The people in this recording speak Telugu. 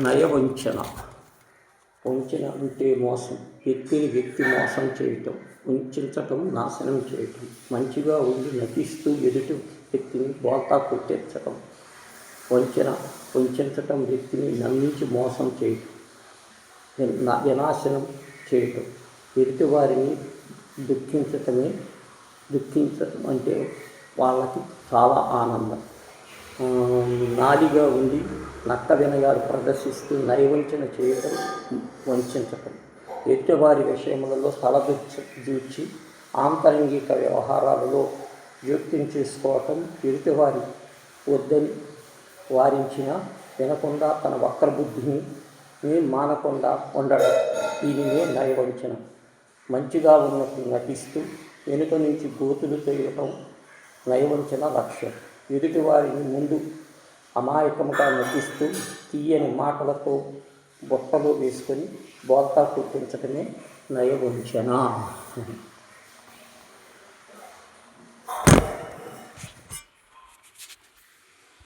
నయవంచన. వంచన అంటే మోసం, వ్యక్తి మోసం చేయటం, వంచటం, నాశనం చేయటం. మంచిగా ఉండి నటిస్తూ ఎదుటి వ్యక్తిని బోల్తా కొట్టించటం. వంచటం, వ్యక్తిని నమ్మించి మోసం చేయటం, వినాశనం చేయటం. ఎదుటి వారిని దుఃఖించటం అంటే వాళ్ళకి చాలా ఆనందం. నాదిగా ఉండి నక్క వినయాలు ప్రదర్శిస్తూ నయవంచన చేయటం, వంచటం. ఎదుటివారి విషయములలో తలదూర్చి ఆంతరంగిక వ్యవహారాలలో జోక్యం చేసుకోవటం. ఎదుటివారి వద్దని వారించిన వినకుండా తన వక్రబుద్ధిని మానకుండా ఉండడం, దీనినే నయవంచన. మంచిగా ఉన్నట్టు నటిస్తూ వెనుక నుంచి గోతులు తోయటం నయవంచన లక్ష్యం. ఎదుటి వారిని ముందు అమాయకముగా నటిస్తూ తీయని మాటలతో బుట్టలో వేసుకొని బోల్తా కుట్టించటమే నయవంచన.